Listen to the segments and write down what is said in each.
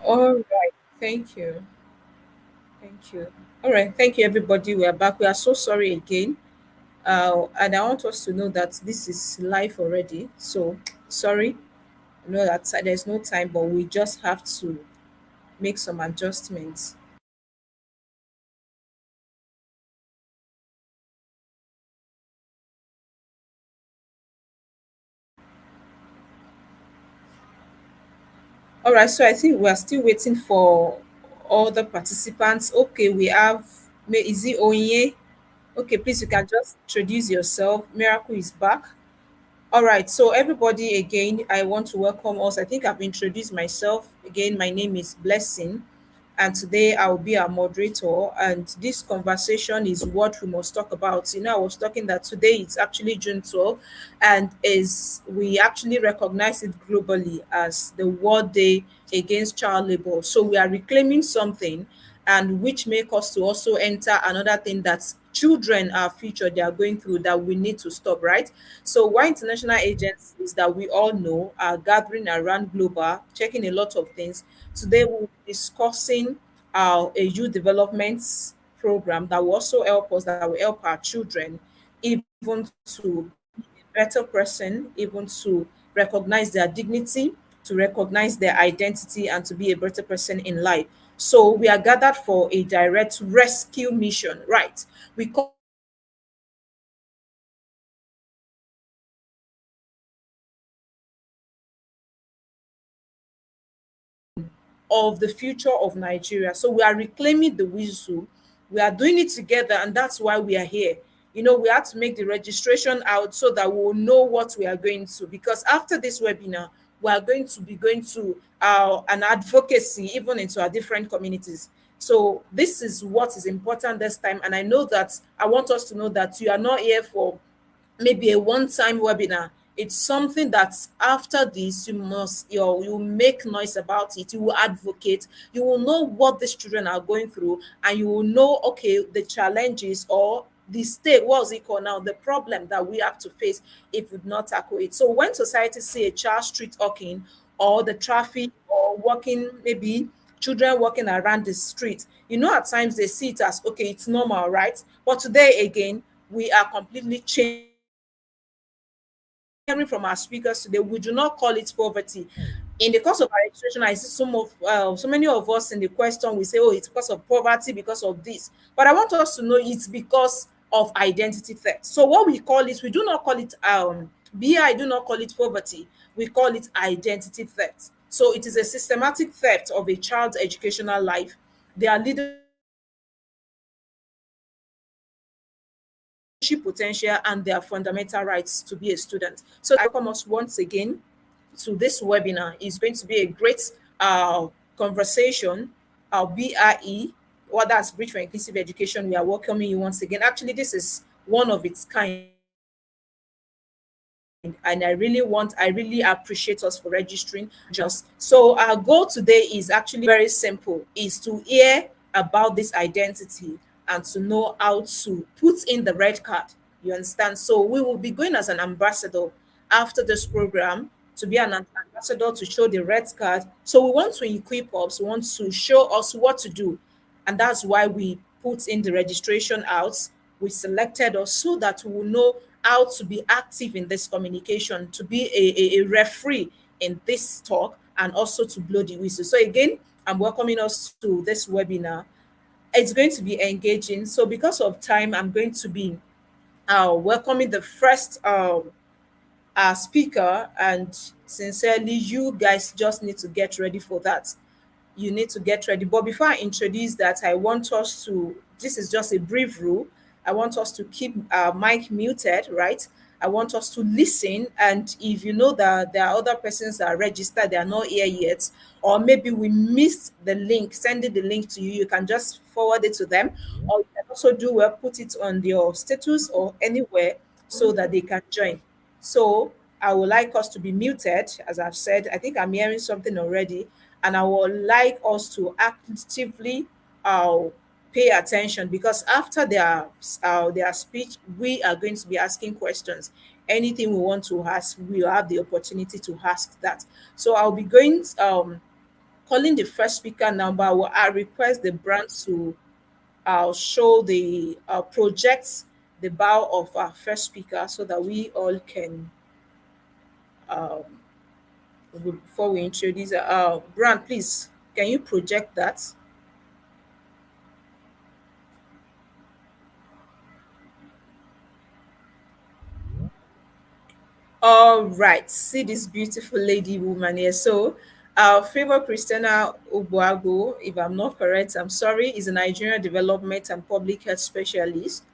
All right. Thank you. Thank you. All right. Thank you, everybody. We are back. We are so sorry again. And I want us to know that this is live already. So sorry. I know that there's no time, but we just have to make some adjustments. All right. So I think we are still waiting for all the participants. Okay. We have, is it Onye? Okay. Please, you can just introduce yourself. Miracle is back. All right, so everybody, again, I want to welcome us. I think I've introduced myself. Again, my name is Blessing, and today I'll be our moderator. And this conversation is what we must talk about. I was talking that today it's actually June 12th, and is we actually recognize it globally as the World Day Against Child Labor. So we are reclaiming something, and which make us to also enter another thing that children are future they are going through that we need to stop, right? So why international agencies that we all know are gathering around global, checking a lot of things. Today we'll be discussing a youth development program that will also help us, that will help our children even to be a better person, even to recognize their dignity, to recognize their identity, and to be a better person in life. So we are gathered for a direct rescue mission, right? We call of the future of Nigeria. So we are reclaiming the whistle. We are doing it together, and that's why we are here. We have to make the registration out so that we will know what we are going to. Because after this webinar, we are going to be going to an advocacy even into our different communities. So this is what is important this time, and I know that I want us to know that you are not here for maybe a one-time webinar. It's something that after this you make noise about it, you will advocate, you will know what these children are going through, and you will know, okay, the challenges or the state, what's it called now, the problem that we have to face if we do not tackle it. So when society see a child street hawking, or the traffic, or walking, maybe children walking around the street, at times they see it as, okay, it's normal, right? But today again, we are completely changed. Hearing from our speakers today, we do not call it poverty. In the course of our registration, I see so many of us in the question, we say, oh, it's because of poverty, because of this. But I want us to know it's because of identity theft. So what we call it, we do not call it BI, do not call it poverty. We call it identity theft. So it is a systematic theft of a child's educational life, their leadership potential, and their fundamental rights to be a student. So I welcome us once again to this webinar. It's going to be a great conversation. BRE, well, that's Bridge for Inclusive Education. We are welcoming you once again. Actually, this is one of its kind, and I really appreciate us for registering. Just so our goal today is actually very simple: is to hear about this identity and to know how to put in the red card. You understand? So we will be going as an ambassador after this program, to be an ambassador to show the red card. So we want to equip us, we want to show us what to do. And that's why we put in the registration out. We selected us so that we will know how to be active in this communication, to be a referee in this talk, and also to blow the whistle. So again, I'm welcoming us to this webinar. It's going to be engaging. So because of time, I'm going to be welcoming the first speaker, and sincerely, you guys just need to get ready for that. You need to get ready. But before I introduce that, I want us to, this is just a brief rule. I want us to keep our mic muted, right? I want us to listen. And if you know that there are other persons that are registered, they are not here yet, or maybe we missed the link, sending the link to you, you can just forward it to them. Or you can also do well, put it on your status or anywhere so that they can join. So I would like us to be muted, as I've said. I think I'm hearing something already, and I would like us to actively uh, pay attention, because after their speech, we are going to be asking questions. Anything we want to ask, we will have the opportunity to ask that. So I'll be going. calling the first speaker now, but I request the brand to show the project the bow of our first speaker so that we all can um, before we introduce brand, please can you project that? All right, see this beautiful lady woman here. So, our favor Christina Obuago, if I'm not correct, I'm sorry, is a Nigerian development and public health specialist,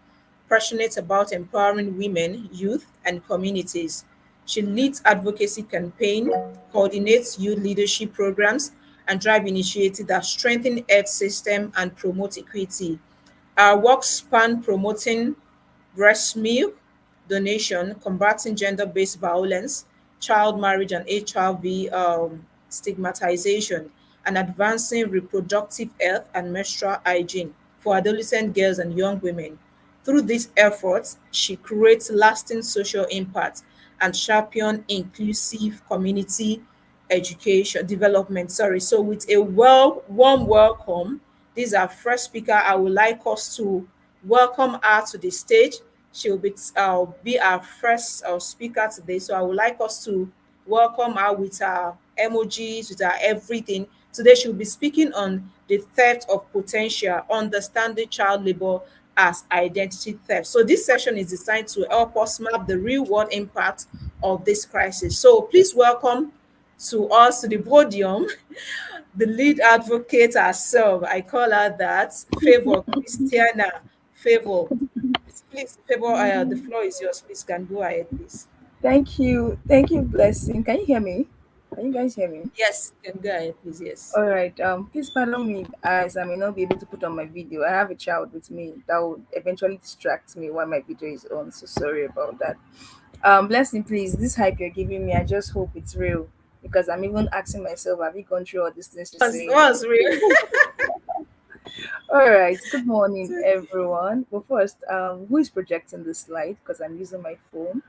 passionate about empowering women, youth, and communities. She leads advocacy campaign, coordinates youth leadership programs, and drive initiatives that strengthen health system and promote equity. Our work span promoting breast milk donation, combating gender-based violence, child marriage and HIV stigmatization, and advancing reproductive health and menstrual hygiene for adolescent girls and young women. Through these efforts, she creates lasting social impact and champion inclusive community education development. Sorry. So with a warm welcome, this is our first speaker. I would like us to welcome her to the stage. She'll be our first speaker today. So I would like us to welcome her with her emojis, with her everything. Today she'll be speaking on the theft of potential, understanding child labor as identity theft. So this session is designed to help us map the real world impact of this crisis. So please welcome to us to the podium the lead advocate herself. I call her that. Favor Christiana. Favor. Please, Favor, the floor is yours. Please, can go ahead, please. Thank you. Thank you, Blessing. Can you hear me? Can you guys hear me? Yes, you can go ahead, please. Yes. All right. Please pardon me as I may not be able to put on my video. I have a child with me that will eventually distract me while my video is on. So sorry about that. Blessing, please. This hype you're giving me, I just hope it's real because I'm even asking myself, have you gone through all these things you're saying? Was real. All right. Good morning, everyone. But first, who is projecting the slide? Because I'm using my phone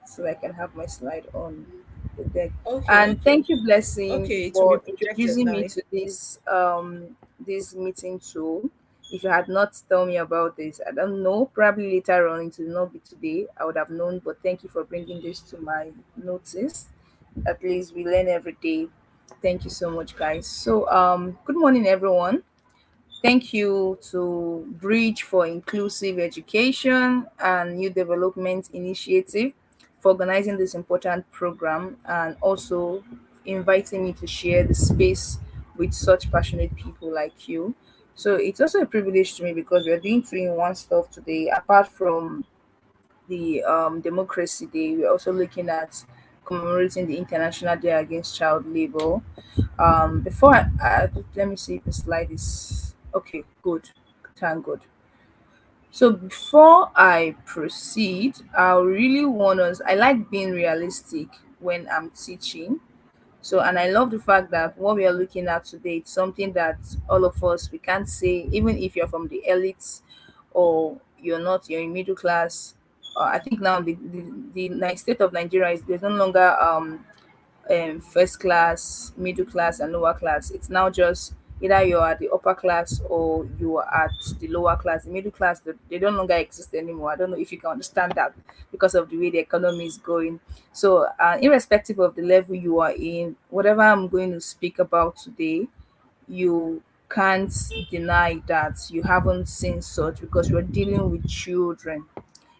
so I can have my slide on the deck. Okay, And okay. thank you, Blessing, Okay, it will be for projected introducing now. me to this meeting tool. If you had not told me about this, I don't know. Probably later on, it will not be today. I would have known, but thank you for bringing this to my notice. At least we learn every day. Thank you so much, guys. So, good morning, everyone. Thank you to Bridge for Inclusive Education and New Development Initiative for organizing this important program and also inviting me to share the space with such passionate people like you. So it's also a privilege to me because we're doing three in one stuff today. Apart from the Democracy Day, we're also looking at commemorating the International Day Against Child Labor. Before let me see if the slide is okay. Good, thank God. So before I proceed, I really want us. I like being realistic when I'm teaching. So, and I love the fact that what we are looking at today, it's something that all of us we can't say, even if you're from the elites or you're not, you're in middle class. I think now the state of Nigeria is there's no longer first class, middle class, and lower class. It's now just either you're at the upper class or you are at the lower class. The middle class, they don't longer exist anymore. I don't know if you can understand that because of the way the economy is going. So, irrespective of the level you are in, whatever I'm going to speak about today, you can't deny that you haven't seen such because we're dealing with children.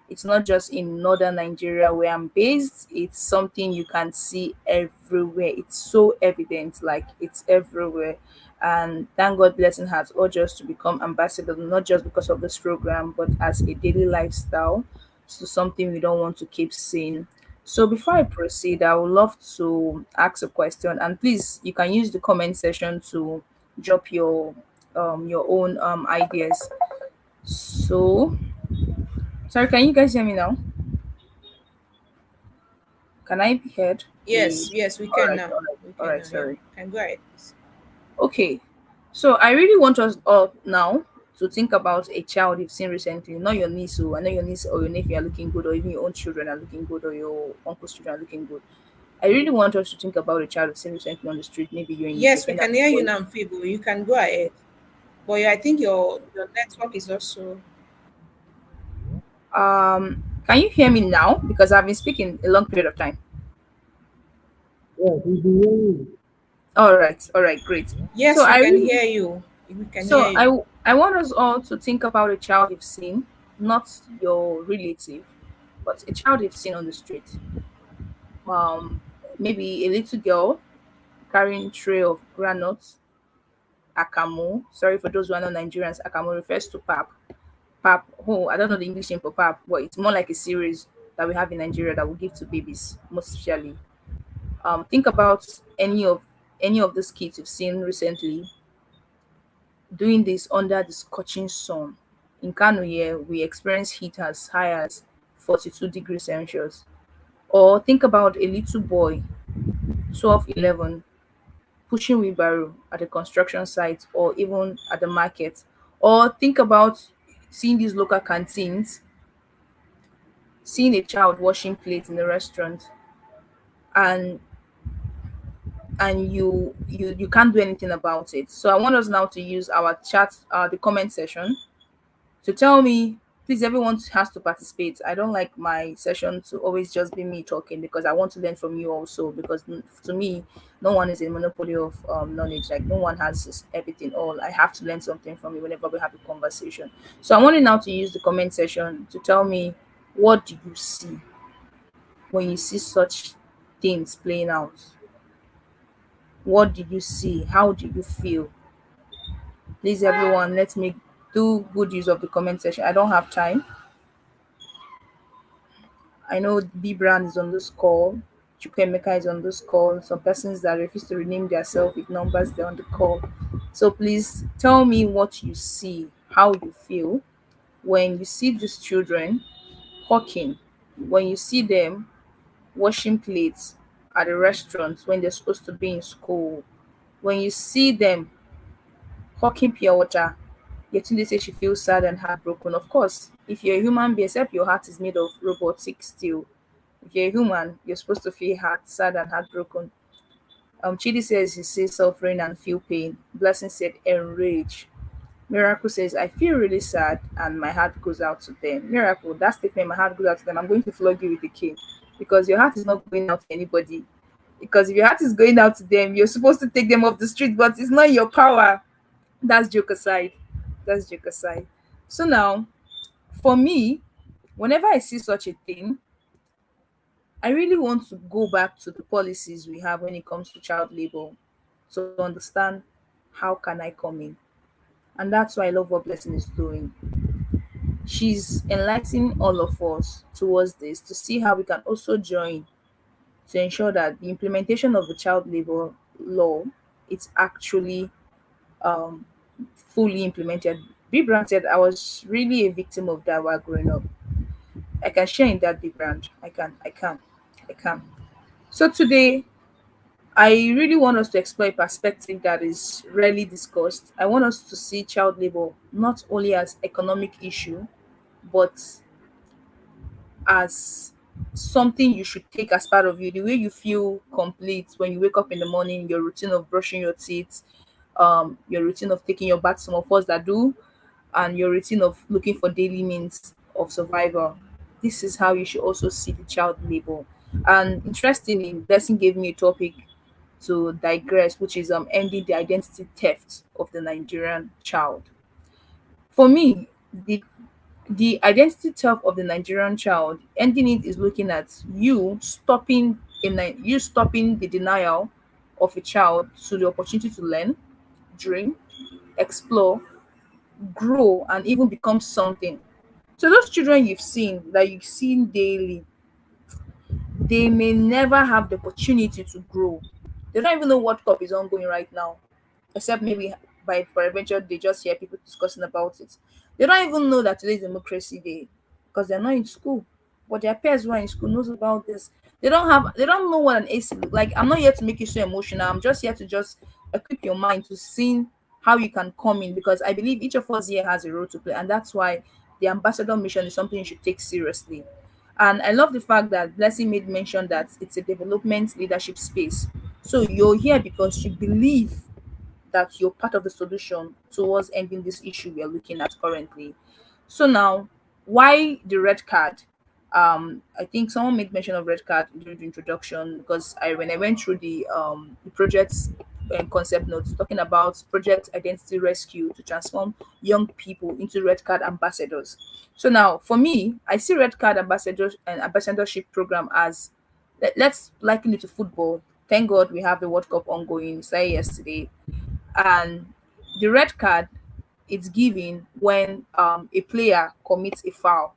It's not just in northern Nigeria where I'm based, it's something you can see everywhere. It's so evident, like it's everywhere. And thank God blessing has urged us to become ambassadors, not just because of this program, but as a daily lifestyle. So something we don't want to keep seeing. So before I proceed, I would love to ask a question, and please you can use the comment section to drop your own ideas. So sorry, can you guys hear me now? Can I be heard, Yes, please? yes, we All can right, now. all right, We all can right. now. Yeah, Sorry. can go ahead, please. Okay, so I really want us all now to think about a child you've seen recently, not your niece. So I know your niece or your nephew are looking good, or even your own children are looking good, or your uncle's children are looking good. I really want us to think about a child seen recently on the street. Maybe you're Yes, we going at can the hear you bus. now, Fibo. You can go ahead. But I think your network is also. Can you hear me now? Because I've been speaking a long period of time. Yes, we can hear you. All right, great. So Yes, we I can really, hear you. We can hear so you. I want us all to think about a child you've seen, not your relative, but a child you've seen on the street. Um, Maybe a little girl carrying tray of granuts, akamu. Sorry for those who are not Nigerians. Akamu refers to pap. Pap. Oh, I don't know the English name for pap, but it's more like a series that we have in Nigeria that we give to babies, most especially. Think about any of those kids you've seen recently doing this under the scorching sun. In Kano here, we experience heat as high as 42 degrees Celsius. Or think about a little boy, 12, 11, pushing wheelbarrow at a construction site or even at the market. Or think about seeing these local canteens, seeing a child washing plates in the restaurant, and you can't do anything about it. So I want us now to use our chat, the comment section, to tell me, please, everyone has to participate. I don't like my session to always just be me talking, because I want to learn from you also, because to me, no one is a monopoly of knowledge. Like, no one has everything all. I have to learn something from you whenever we have a conversation. So I want you now to use the comment section to tell me, what do you see when you see such things playing out? What do you see? How do you feel? Please, everyone, let me do good use of the comment section. I don't have time. I know B Brand is on this call. Chukwemeka is on this call. Some persons that refuse to rename themselves with numbers, they're on the call. So please tell me what you see, how you feel when you see these children hawking, when you see them washing plates at a restaurant when they're supposed to be in school, when you see them hawking pure water. Yetunde says she feels sad and heartbroken. Of course, if you're a human being, except your heart is made of robotic steel, if you're a human, you're supposed to feel sad and heartbroken. Chidi says he sees suffering and feel pain. Blessing said enrage. Miracle says I feel really sad and my heart goes out to them. Miracle, that statement, my heart goes out to them. I'm going to flog you with a cane, because your heart is not going out to anybody. Because if your heart is going out to them, you're supposed to take them off the street, but it's not your power. That's joke aside. That's joke aside. So now, for me, whenever I see such a thing, I really want to go back to the policies we have when it comes to child labor to understand how can I come in. And that's why I love what Blessing is doing. She's enlightening all of us towards this to see how we can also join to ensure that the implementation of the child labor law it's actually um, fully implemented. B Brand said I was really a victim of that while growing up. I can share in that, B Brand. I can. So today I really want us to explore a perspective that is rarely discussed. I want us to see child labor not only as economic issue, but as something you should take as part of you. The way you feel complete when you wake up in the morning, your routine of brushing your teeth, your routine of taking your bath, some of us that do, and your routine of looking for daily means of survival. This is how you should also see the child labor. And interestingly, Blessing gave me a topic to digress, which is ending the identity theft of the Nigerian child. For me, the identity theft of the Nigerian child, ending it is looking at you stopping the denial of a child to the opportunity to learn, dream, explore, grow, and even become something. So those children you've seen that you've seen daily, they may never have the opportunity to grow. They don't even know what cup is ongoing right now, except maybe by peradventure they just hear people discussing about it. They don't even know that today is Democracy Day because they're not in school. But their peers who are in school knows about this. They don't know what an AC like. I'm not here to make you so emotional. I'm just here to just equip your mind to see how you can come in, because I believe each of us here has a role to play, and that's why the ambassador mission is something you should take seriously. And I love the fact that Blessing made mention that it's a development leadership space. So you're here because you believe that you're part of the solution towards ending this issue we are looking at currently. So now, why the red card? I think someone made mention of red card during the introduction because I when I went through the project's concept notes talking about project identity rescue to transform young people into red card ambassadors. So now, for me, I see red card ambassadors and ambassadorship program as let's liken it to football. Thank God we have the World Cup ongoing. We started yesterday, and the red card it's given when a player commits a foul.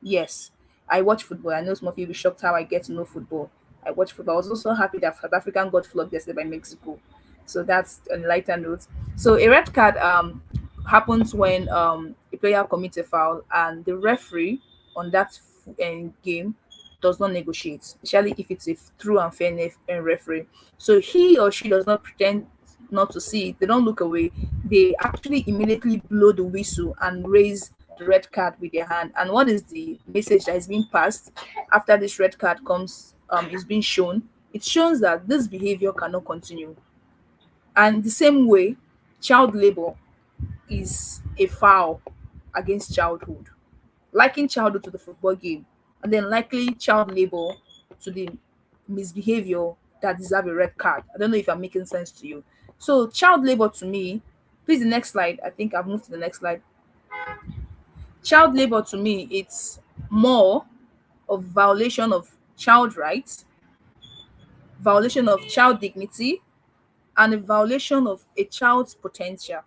Yes, I watch football. I know some of you will be shocked how I get to know football. I watch football. I was also happy that South African got flogged yesterday by Mexico. So that's a lighter note. So a red card happens when a player commits a foul and the referee on that game does not negotiate, especially if it's a true and fair referee. So he or she does not pretend not to see it. They don't look away. They actually immediately blow the whistle and raise the red card with their hand. And what is the message that is being passed after this red card comes is being shown? It shows that this behavior cannot continue. And the same way, child labor is a foul against childhood. Liking childhood to the football game, and then likely child labor to the misbehavior that deserve a red card. I don't know if I'm making sense to you. So child labor to me, please the next slide. I think I've moved to the next slide. Child labor to me, it's more of violation of child rights, violation of child dignity, and a violation of a child's potential.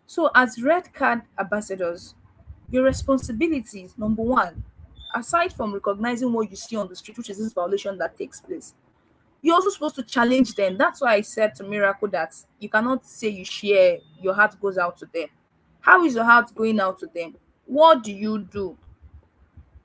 So as red card ambassadors, your responsibilities, number one, aside from recognizing what you see on the street, which is this violation that takes place, you're also supposed to challenge them. That's why I said to Miracle that you cannot say you share, your heart goes out to them. How is your heart going out to them? What do you do?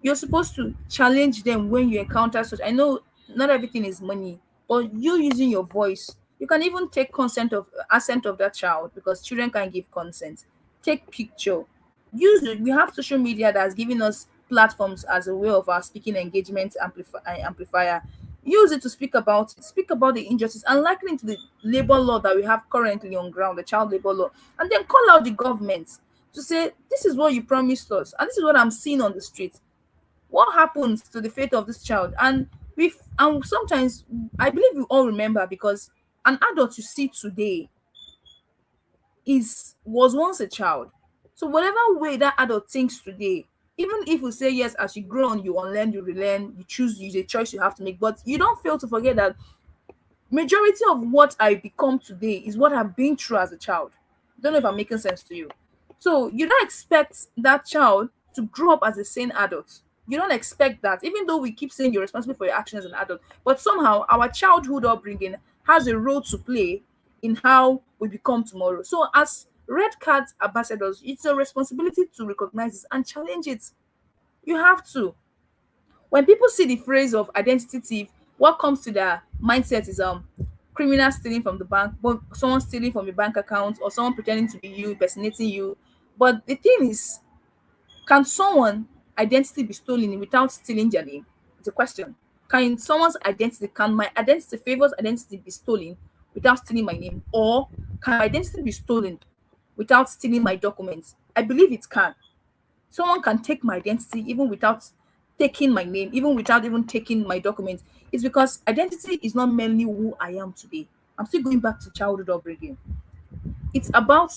You're supposed to challenge them when you encounter such. I know not everything is money, but you using your voice, you can even take consent of assent of that child because children can give consent. Take picture. Use it. We have social media that's giving us platforms as a way of our speaking engagement amplifier. Use it to speak about it. Speak about the injustice and liken it to the labor law that we have currently on ground, the child labor law, and then call out the government to say this is what you promised us, and this is what I'm seeing on the street. What happens to the fate of this child? And sometimes I believe we all remember because an adult you see today is was once a child. So whatever way that adult thinks today, even if you say yes, as you grow on, you unlearn, you relearn, you choose, use a choice you have to make, but you don't fail to forget that majority of what I become today is what I've been through as a child. Don't know if I'm making sense to you. So you don't expect that child to grow up as a sane adult. You don't expect that, even though we keep saying you're responsible for your actions as an adult. But somehow our childhood upbringing has a role to play in how we become tomorrow. So as red card ambassadors, it's a responsibility to recognize this and challenge it. You have to. When people see the phrase of identity thief, what comes to their mindset is criminal stealing from the bank, but someone stealing from a bank account or someone pretending to be you, impersonating you. But the thing is, can someone identity be stolen without stealing their name? It's a question. Can my identity, favors identity be stolen without stealing my name? Or can my identity be stolen without stealing my documents? I believe it can. Someone can take my identity even without taking my name, even without even taking my documents. It's because identity is not merely who I am today. I'm still going back to childhood upbringing. It's about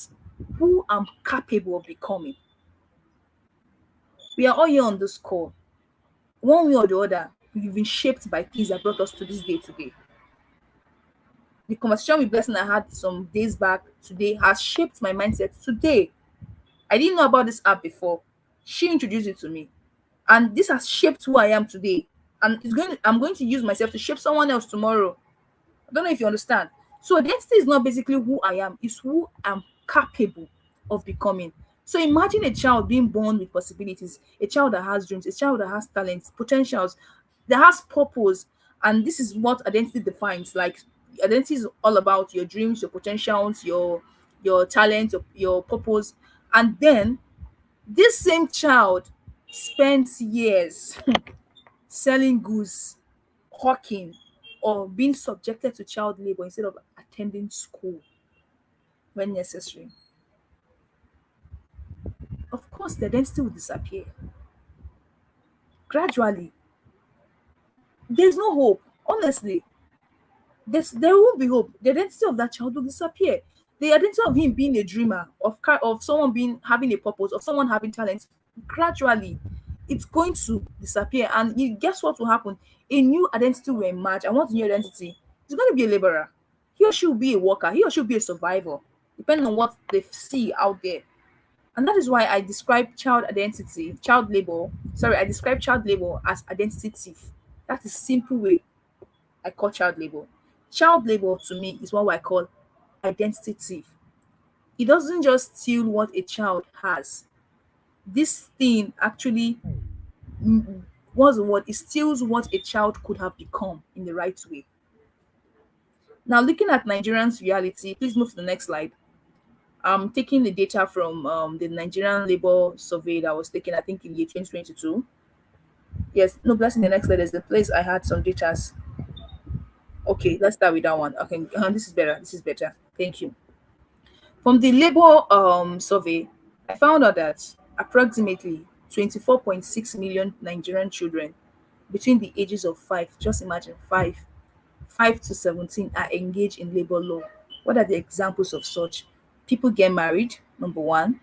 who I'm capable of becoming. We are all here on this call. One way or the other, we've been shaped by things that brought us to this day today. The conversation with Blessing I had some days back today has shaped my mindset today. I didn't know about this app before. She introduced it to me. And this has shaped who I am today. And I'm going to use myself to shape someone else tomorrow. I don't know if you understand. So identity is not basically who I am, it's who I'm capable of becoming. So imagine a child being born with possibilities, a child that has dreams, a child that has talents, potentials, that has purpose. And this is what identity defines. Like identity is all about your dreams, your potentials, your talent, your purpose. And then this same child spends years selling goods, hawking, or being subjected to child labor instead of attending school when necessary, of course the identity will disappear gradually. There's no hope. Honestly, there won't be hope. The identity of that child will disappear. The identity of him being a dreamer, of someone being having a purpose, of someone having talent, gradually, it's going to disappear. And guess what will happen? A new identity will emerge. And what's new identity? It's going to be a laborer. He or she will be a worker. He or she will be a survivor, depending on what they see out there. And that is why I describe I describe child labor as identity thief. That is simple way I call child labor. Child labor to me is what I call identity thief. It doesn't just steal what a child has. This thing actually, what's the word? It steals what a child could have become in the right way. Now, looking at Nigerians' reality, please move to the next slide. I'm taking the data from the Nigerian labor survey that was taken, I think, in year 2022. Yes, no, blessing the next slide is the place I had some data. Okay, let's start with that one. Okay, this is better. This is better. Thank you. From the labor survey, I found out that approximately 24.6 million Nigerian children between the ages of 5, just imagine 5 to 17, are engaged in labor law. What are the examples of such? People get married, number one,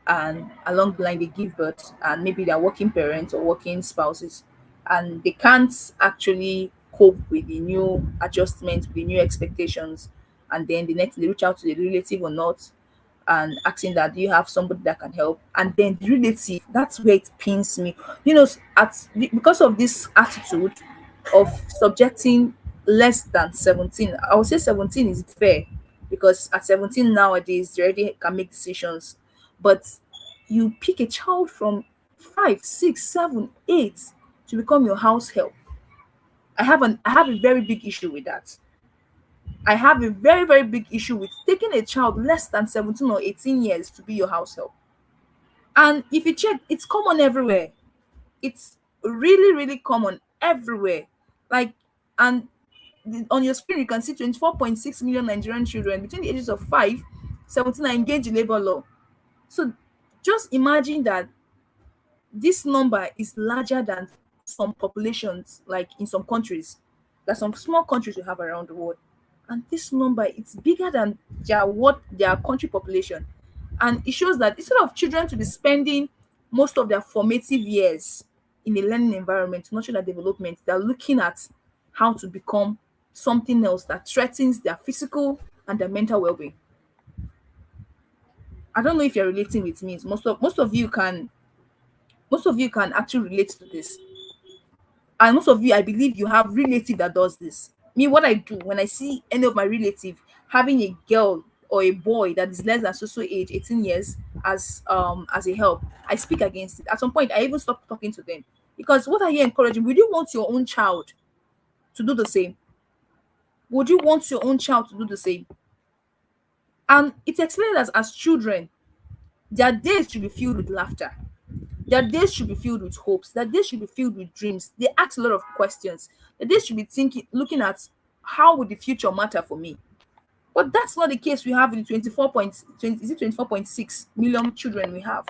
and along the line they give birth, and maybe they're working parents or working spouses, and they can't actually cope with the new adjustments, with the new expectations, and then the next they reach out to the relative or not, and asking that, do you have somebody that can help? And then the relative, that's where it pains me, because of this attitude of subjecting less than 17. I would say 17 is fair, because at 17 nowadays they already can make decisions. But you pick a child from 5, 6, 7, 8 to become your house help. I have a very big issue with that. I have a very, very big issue with taking a child less than 17 or 18 years to be your house help. And if you check, it's common everywhere. It's really, really common everywhere. Like, and on your screen, you can see 24.6 million Nigerian children between the ages of 5, 17 are engaged in labor law. So just imagine that this number is larger than some populations, like in some countries, that some small countries we have around the world. And this number, it's bigger than their country population. And it shows that instead of children to be spending most of their formative years in a learning environment to nurture their development, they're looking at how to become something else that threatens their physical and their mental well-being. I don't know if you're relating with me. Most of you can actually relate to this. And most of you, I believe you have relative that does this. Me, what I do when I see any of my relative having a girl or a boy that is less than so age, 18 years, as a help, I speak against it. At some point, I even stop talking to them. Because what are you encouraging? Would you want your own child to do the same? Would you want your own child to do the same? And it's explained as children, their days should be filled with laughter. Their days should be filled with hopes. Their days should be filled with dreams. They ask a lot of questions. Their days should be looking at how would the future matter for me. But that's not the case we have in 24.6 million children we have.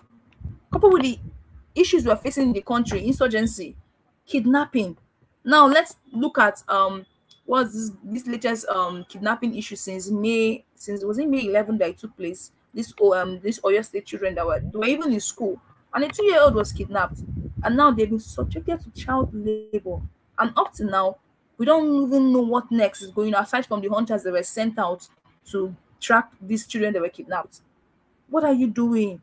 Coupled with the issues we're facing in the country, insurgency, kidnapping. Now let's look at what's this latest kidnapping issue since was it May 11 that it took place. This Oyo State children they were even in school, and a 2-year-old was kidnapped, and now they've been subjected to child labor. And up to now, we don't even know what next is going on, aside from the hunters that were sent out to track these children that were kidnapped. What are you doing?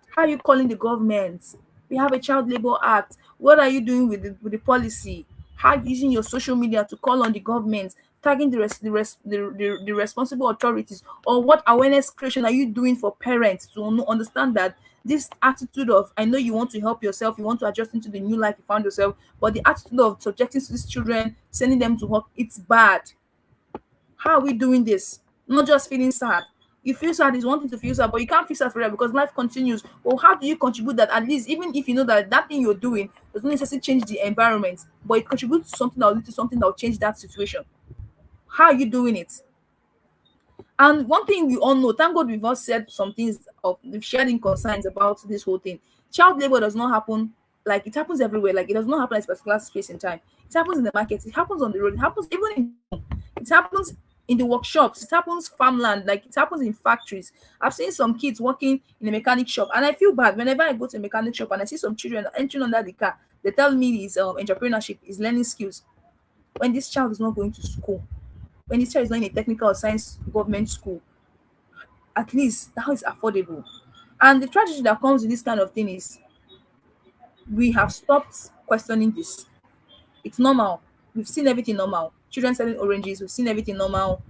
How are you calling the government? We have a child labor act. What are you doing with the policy? How are you using your social media to call on the government, tagging the responsible authorities? Or what awareness creation are you doing for parents to understand that this attitude of, I know you want to help yourself, you want to adjust into the new life you found yourself, but the attitude of subjecting these children, sending them to work, it's bad. How are we doing this? Not just feeling sad. You feel sad is wanting to feel sad, but you can't feel sad forever because life continues. Well, how do you contribute that, at least, even if you know that that thing you're doing doesn't necessarily change the environment, but it contributes to something that will lead to something that will change that situation. How are you doing it? And one thing we all know, thank God we've all said some things of we've shared in concerns about this whole thing. Child labor does not happen like it happens everywhere. Like it does not happen at a particular space in time. It happens in the market, it happens on the road, it happens even in it happens in the workshops, it happens farmland, like it happens in factories. I've seen some kids working in a mechanic shop, and I feel bad whenever I go to a mechanic shop and I see some children entering under the car. They tell me it's entrepreneurship, is learning skills. When this child is not going to school, when this child is not in a technical or science government school, at least now it's affordable. And the tragedy that comes with this kind of thing is we have stopped questioning this. It's normal. We've seen everything normal. Children selling oranges, we've seen everything normal.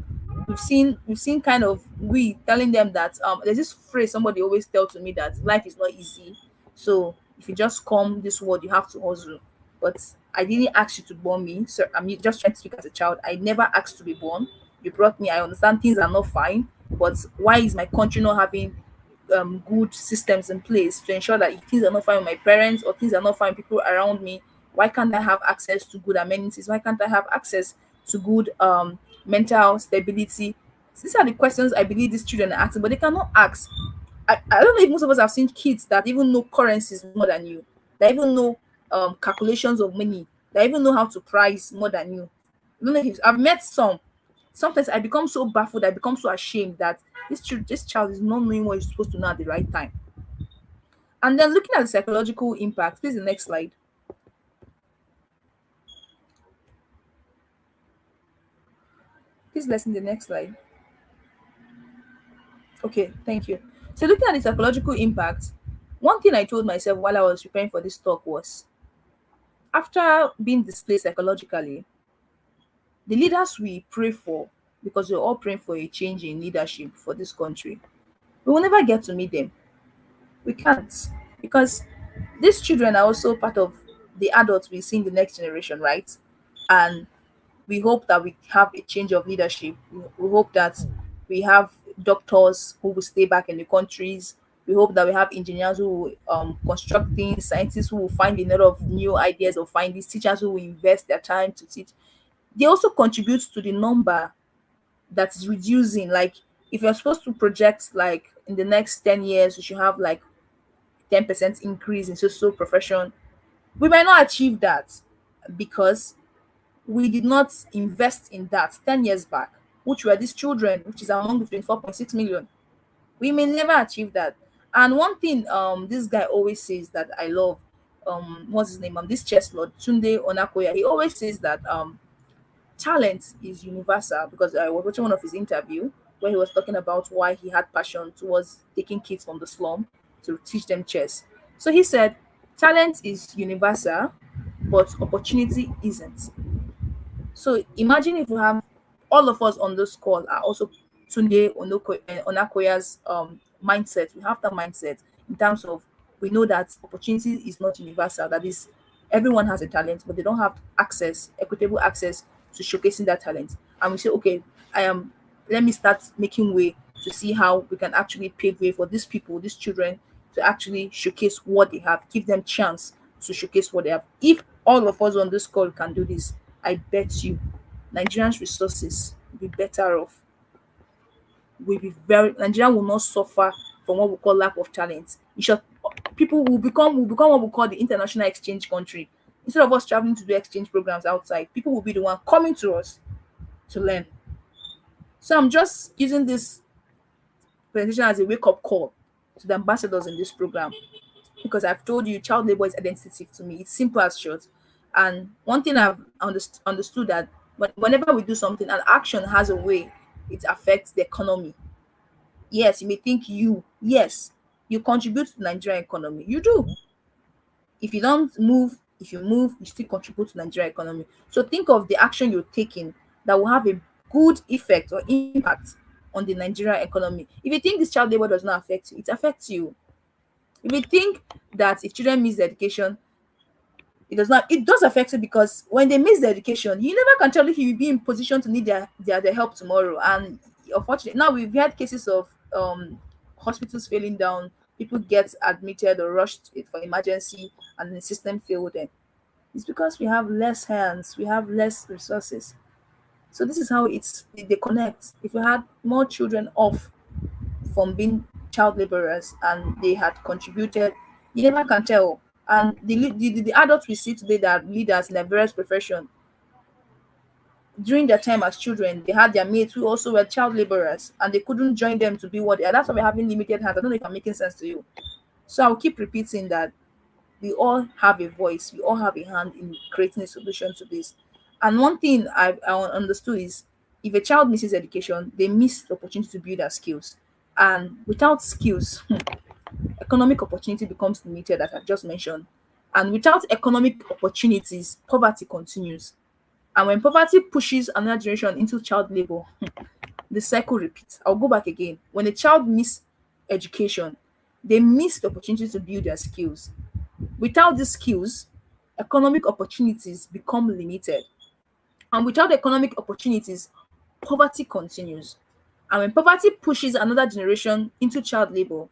We've seen kind of we telling them that there's this phrase somebody always tell to me that life is not easy. So if you just come this world, you have to hustle. But I didn't ask you to born me. So I'm just trying to speak as a child. I never asked to be born. You brought me. I understand things are not fine, but why is my country not having good systems in place to ensure that if things are not fine with my parents or things are not fine with people around me, why can't I have access to good amenities? Why can't I have access to good mental stability? These are the questions I believe these children are asking, but they cannot ask. I don't know if most of us have seen kids that even know currencies more than you, that even know calculations of money, that even know how to price more than you. I don't know if I've met some. Sometimes I become so baffled, I become so ashamed that this child is not knowing what he's supposed to know at the right time. And then looking at the psychological impact, please the next slide. Please let's in the next slide. Okay, thank you. So looking at the psychological impact, one thing I told myself while I was preparing for this talk was after being displaced psychologically, the leaders we pray for, because we're all praying for a change in leadership for this country, we will never get to meet them. We can't. Because these children are also part of the adults we see in the next generation, right? And we hope that we have a change of leadership. We hope that we have doctors who will stay back in the countries. We hope that we have engineers who will construct things, scientists who will find a lot of new ideas or find these teachers who will invest their time to teach. They also contribute to the number that is reducing. Like if you're supposed to project like in the next 10 years, we should have like 10% increase in social profession. We might not achieve that because we did not invest in that 10 years back, which were these children, which is among the 24.6 million. We may never achieve that. And one thing this guy always says that I love, what's his name? This chess lord, Tunde Onakoya, he always says that talent is universal because I was watching one of his interview where he was talking about why he had passion towards taking kids from the slum to teach them chess. So he said, talent is universal, but opportunity isn't. So imagine if you have all of us on this call are also Onakoya's mindset. We have that mindset in terms of we know that opportunity is not universal. That is, everyone has a talent, but they don't have access, equitable access to showcasing that talent. And we say, okay, I am. Let me start making way to see how we can actually pave way for these people, these children, to actually showcase what they have, give them chance to showcase what they have. If all of us on this call can do this, I bet you Nigerians' resources will be better off. Nigeria will not suffer from what we call lack of talent. In short, people will become what we call the international exchange country. Instead of us traveling to do exchange programs outside, people will be the one coming to us to learn. So I'm just using this presentation as a wake-up call to the ambassadors in this program because I've told you child labor is identity to me. It's simple as short. And one thing I've understood that whenever we do something, an action has a way it affects the economy. Yes, you may think yes, you contribute to the Nigerian economy. You do. If you don't move, if you move, you still contribute to the Nigerian economy. So think of the action you're taking that will have a good effect or impact on the Nigerian economy. If you think this child labor does not affect you, it affects you. If you think that if children miss their education, it does affect you because when they miss their education, you never can tell if you will be in position to need their help tomorrow. And unfortunately, now we've had cases of hospitals failing down, people get admitted or rushed for emergency, and the system failed them. It's because we have less hands, we have less resources. So this is how they connect. If we had more children off from being child laborers and they had contributed, you never can tell. And the adults we see today that are leaders in their various profession, during their time as children, they had their mates who also were child laborers and they couldn't join them to be what they are. That's why we're having limited hands. I don't know if I'm making sense to you. So I'll keep repeating that we all have a voice, we all have a hand in creating a solution to this. And one thing I understood is if a child misses education, they miss the opportunity to build their skills. And without skills, economic opportunity becomes limited, as I've just mentioned. And without economic opportunities, poverty continues. And when poverty pushes another generation into child labor, the cycle repeats. I'll go back again. When a child miss education, they miss the opportunity to build their skills. Without these skills, economic opportunities become limited. And without economic opportunities, poverty continues. And when poverty pushes another generation into child labor,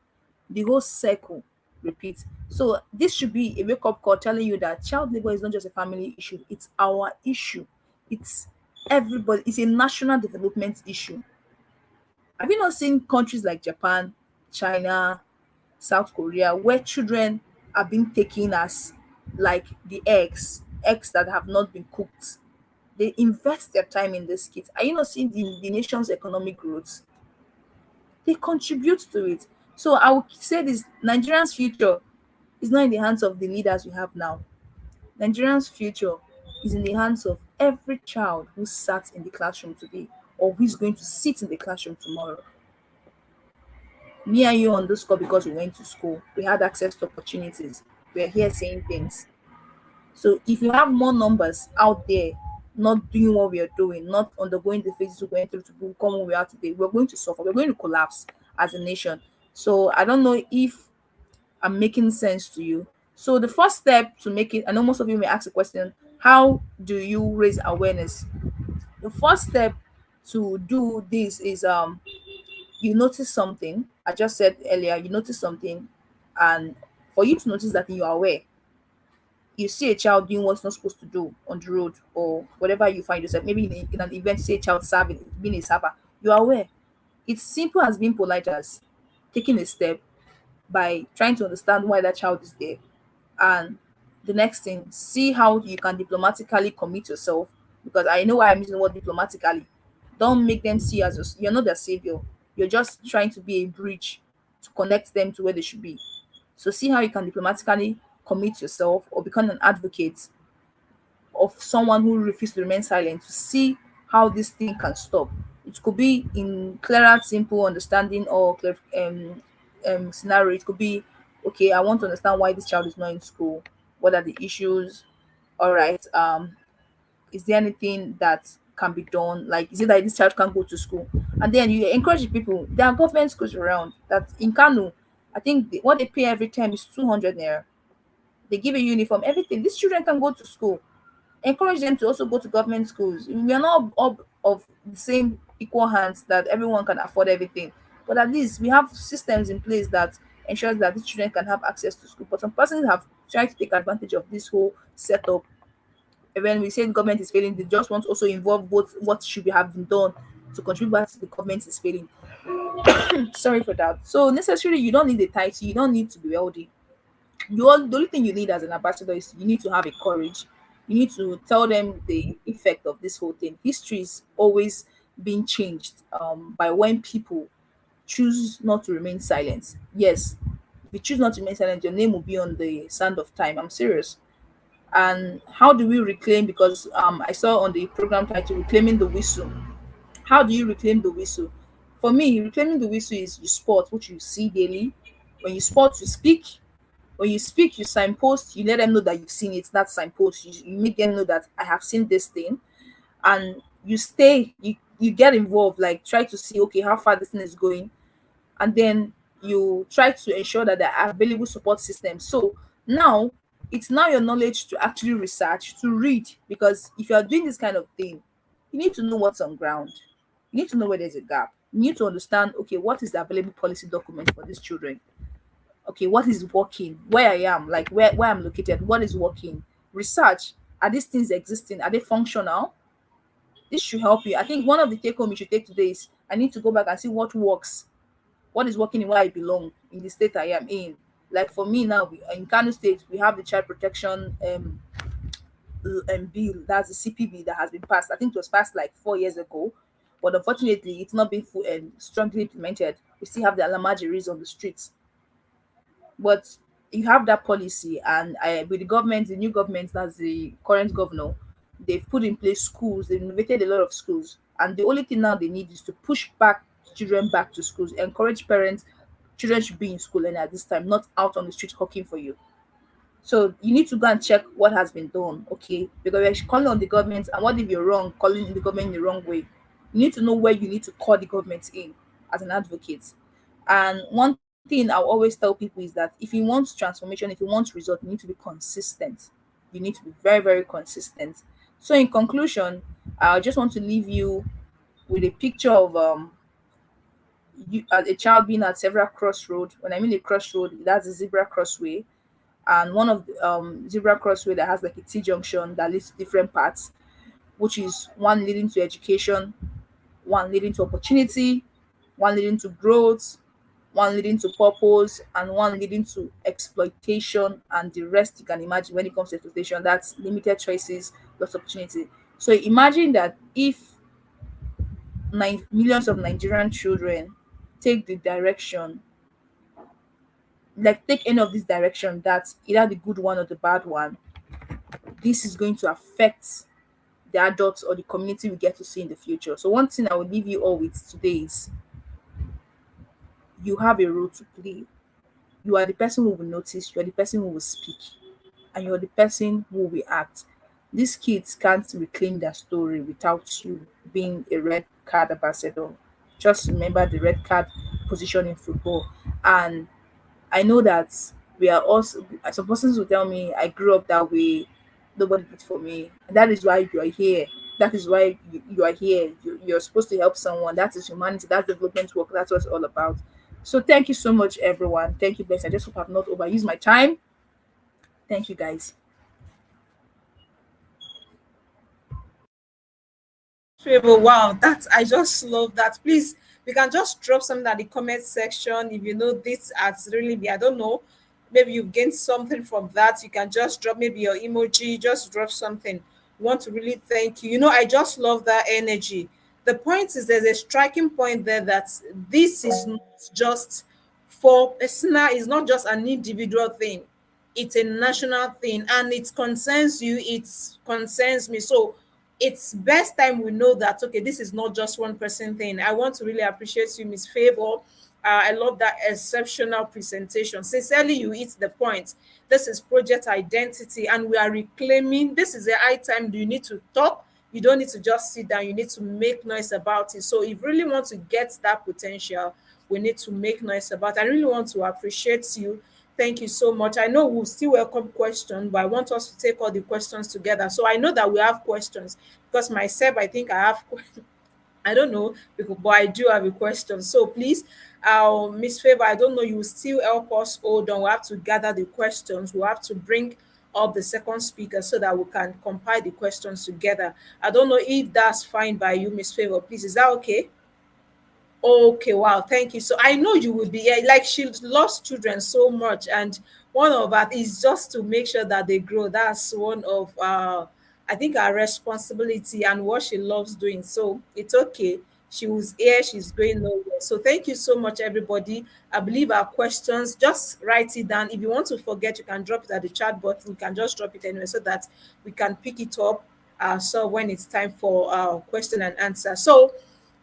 the whole cycle repeats. So this should be a wake-up call telling you that child labor is not just a family issue, it's our issue. It's everybody, it's a national development issue. Have you not seen countries like Japan, China, South Korea, where children are being taken as like the eggs that have not been cooked? They invest their time in this kit. Are you not seeing the nation's economic growth? They contribute to it. So I would say this: Nigeria's future is not in the hands of the leaders we have now. Nigeria's future is in the hands of every child who sat in the classroom today or who is going to sit in the classroom tomorrow. Me and you on this call because we went to school. We had access to opportunities. We're here saying things. So if you have more numbers out there not doing what we are doing, not undergoing the phases we're going through to become who we are today, we're going to suffer. We're going to collapse as a nation. So I don't know if I'm making sense to you. So the first step to make it, I know most of you may ask the question, how do you raise awareness? The first step to do this is you notice something. I just said earlier, you notice something, and for you to notice that you are aware, you see a child doing what's not supposed to do on the road or whatever you find yourself, maybe in an event, say a child serving, being a server, you are aware. It's simple as being polite as taking a step by trying to understand why that child is there. And the next thing, see how you can diplomatically commit yourself. Because I know why I'm using the word diplomatically. Don't make them see as you're not their savior. You're just trying to be a bridge to connect them to where they should be. So see how you can diplomatically commit yourself or become an advocate of someone who refuses to remain silent to see how this thing can stop. It could be in clearer, simple understanding or clear scenario. It could be, okay, I want to understand why this child is not in school. What are the issues? All right. Is there anything that can be done? Like, is it that this child can't go to school? And then you encourage people. There are government schools around that in Kano, I think what they pay every time is 200 naira. They give a uniform, everything. These children can go to school. Encourage them to also go to government schools. We are not up of the same equal hands that everyone can afford everything, but at least we have systems in place that ensures that these children can have access to school. But some persons have tried to take advantage of this whole setup. And when we say the government is failing, they just want to also involve both what should be have been done to contribute back to the government is failing. Sorry for that. So necessarily, you don't need a title, you don't need to be wealthy. The only thing you need as an ambassador is you need to have a courage. You need to tell them the effect of this whole thing. History is always being changed by when people choose not to remain silent. Yes, if you choose not to remain silent, your name will be on the sand of time. I'm serious. And how do we reclaim? Because I saw on the program title, Reclaiming the Whistle. How do you reclaim the whistle? For me, reclaiming the whistle is you spot what you see daily. When you spot, you speak. When you speak, you signpost, you let them know that you've seen it. That signpost, you make them know that I have seen this thing. And you stay, you get involved, like try to see, okay, how far this thing is going. And then you try to ensure that there are available support systems. So now it's now your knowledge to actually research, to read, because if you are doing this kind of thing, you need to know what's on ground. You need to know where there's a gap. You need to understand, okay, what is the available policy document for these children? Okay, what is working, where I am, like where I'm located, what is working, research, are these things existing? Are they functional? This should help you. I think one of the take home you should take today is I need to go back and see what works, what is working in where I belong in the state I am in. Like for me now, in Kano State, we have the child protection bill, that's the CPB that has been passed. I think it was passed like 4 years ago, but unfortunately, it's not been full and strongly implemented. We still have the alamajiris on the streets, but you have that policy, and with the government, the new government, that's the current governor, they've put in place schools. They've innovated a lot of schools, and the only thing now they need is to push back children back to schools, encourage parents. Children should be in school and at this time, not out on the street hawking for you. So you need to go and check what has been done, okay? Because you're calling on the government, and what if you're wrong, calling the government the wrong way? You need to know where you need to call the government in as an advocate. And one thing I'll always tell people is that if you want transformation, if you want result, you need to be consistent. You need to be very, very consistent. So in conclusion, I just want to leave you with a picture of you as a child being at several crossroads. When I mean a crossroad, that's a zebra crossway, and one of the zebra crossway that has like a T junction that leads to different paths, which is one leading to education, one leading to opportunity, one leading to growth, one leading to purpose, and one leading to exploitation. And the rest you can imagine when it comes to exploitation, that's limited choices, lots of opportunity. So imagine that if millions of Nigerian children take the direction, like take any of this direction, that's either the good one or the bad one, this is going to affect the adults or the community we get to see in the future. So one thing I will leave you all with today is you have a role to play. You are the person who will notice, you are the person who will speak, and you're the person who will act. These kids can't reclaim their story without you being a red card ambassador. Just remember the red card position in football. And I know that we are also, some persons will tell me I grew up that way, nobody did for me. And that is why you are here. That is why you are here. You're supposed to help someone. That is humanity. That's development work. That's what it's all about. So thank you so much, everyone. Thank you, Bless. I just hope I've not overused my time. Thank you, guys. Trevor, wow, that I just love that. Please, we can just drop something at the comment section if you know this has really been. I don't know. Maybe you've gained something from that. You can just drop maybe your emoji, just drop something. Want to really thank you. You know, I just love that energy. The point is there's a striking point there that this is not just for personal, it's not just an individual thing, it's a national thing and it concerns you, it concerns me. So it's best time we know that okay, this is not just one person thing. I want to really appreciate you, Miss Favor. I love that exceptional presentation. Sincerely, you hit the point. This is project identity, and we are reclaiming. This is a high time. Do you need to talk? You don't need to just sit down. You need to make noise about it. So, if you really want to get that potential, we need to make noise about it. I really want to appreciate you. Thank you so much. I know we'll still welcome questions, but I want us to take all the questions together. So I know that we have questions because myself, I think I have I don't know, but I do have a question. So please, Miss Favor, I don't know, you will still help us hold on. We have to gather the questions. We have to bring up the second speaker so that we can compile the questions together. I don't know if that's fine by you, Miss Favor. Please, is that okay? Okay, wow, thank you. So I know you will be here. Like she loves children so much, and one of that is just to make sure that they grow. That's one of I think our responsibility and what she loves doing. So it's okay. She was here, she's going nowhere. So thank you so much, everybody. I believe our questions, just write it down. If you want to forget, you can drop it at the chat button. You can just drop it anyway so that we can pick it up. So when it's time for question and answer. So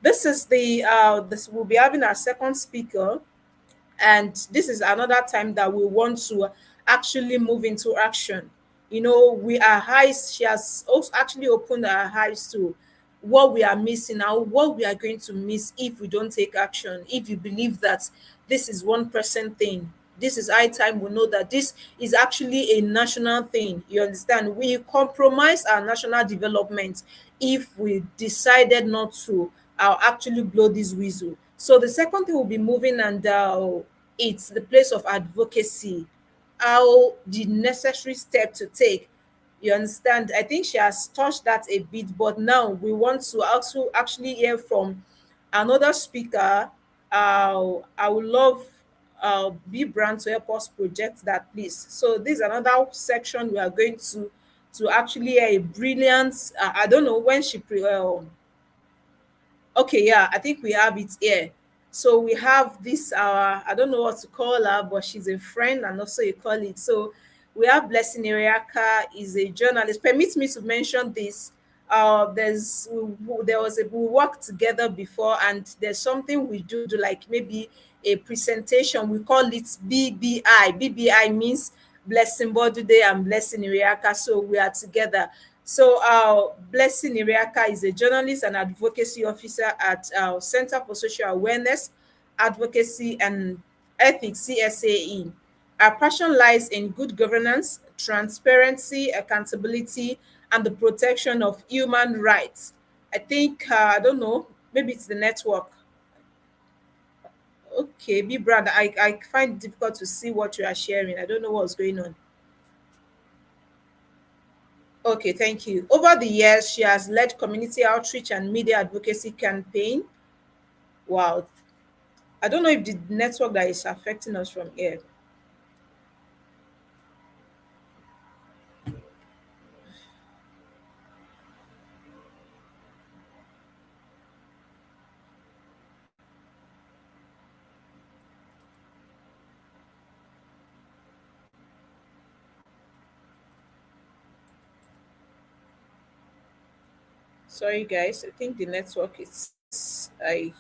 this is the this will be having our second speaker, and this is another time that we want to actually move into action. You know, we are eyes, she has also actually opened our eyes to what we are missing and what we are going to miss if we don't take action. If you believe that this is one person thing, this is high time we know that this is actually a national thing. You understand? We compromise our national development if we decided not to actually blow this whistle. So the second thing will be moving, and it's the place of advocacy, how the necessary step to take. You understand? I think she has touched that a bit, but now we want to also actually hear from another speaker. I would love B Brand to help us project that, please. So this is another section we are going to actually hear a brilliant. I don't know when okay, yeah, I think we have it here. So we have this I don't know what to call her, but she's a friend and also a colleague. So we have Blessing Iriaka is a journalist. Permit me to mention this. There was a we worked together before, and there's something we do like maybe a presentation. We call it BBI. BBI means Blessing Bodude and Blessing Iriaka. So we are together. So, Blessing Iriaka is a journalist and advocacy officer at Center for Social Awareness, Advocacy and Ethics, CSAE. Our passion lies in good governance, transparency, accountability, and the protection of human rights. I think, I don't know, maybe it's the network. Okay, B Brand, I find it difficult to see what you are sharing. I don't know what's going on. Okay, thank you. Over the years, she has led community outreach and media advocacy campaign. Wow. I don't know if the network that is affecting us from here. Sorry, guys. I think the network is. I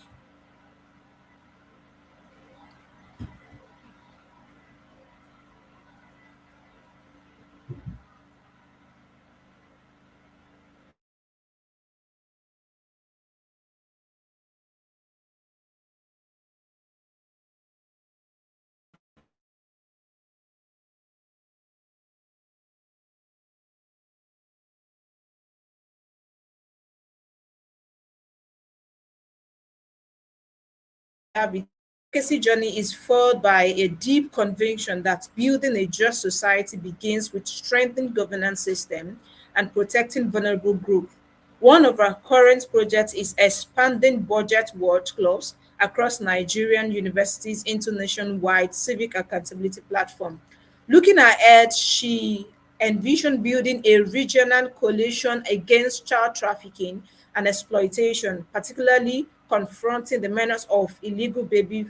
have it. Advocacy journey is followed by a deep conviction that building a just society begins with strengthened governance system and protecting vulnerable groups. One of our current projects is expanding budget workshops across Nigerian universities into nationwide civic accountability platform. Looking ahead, she envisioned building a regional coalition against child trafficking and exploitation, particularly confronting the menace of illegal baby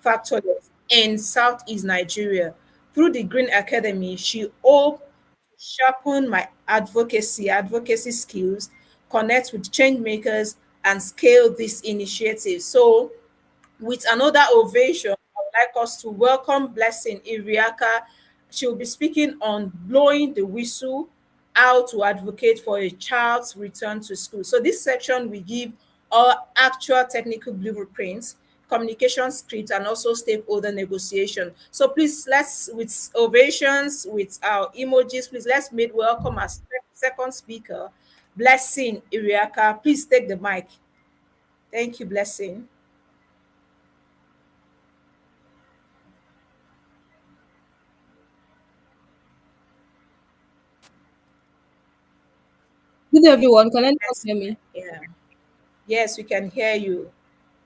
factories in Southeast Nigeria. Through the Green Academy, she hoped to sharpen my advocacy skills, connect with change makers, and scale this initiative. So with another ovation, I would like us to welcome Blessing Iriaka. She will be speaking on blowing the whistle, how to advocate for a child's return to school. So this section we give all actual technical blueprints, communication script, and also stakeholder negotiation. So please let's with ovations, with our emojis, please let's make welcome our second speaker, Blessing Iriaka. Please take the mic. Thank you, Blessing. Good everyone, can anyone hear me? Yeah. Yes, we can hear you.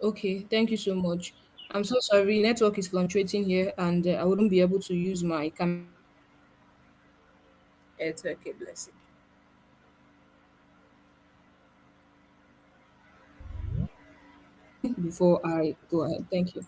Okay, thank you so much. I'm so sorry, network is fluctuating here and I wouldn't be able to use my camera It's okay, blessing. before I go ahead. Thank you.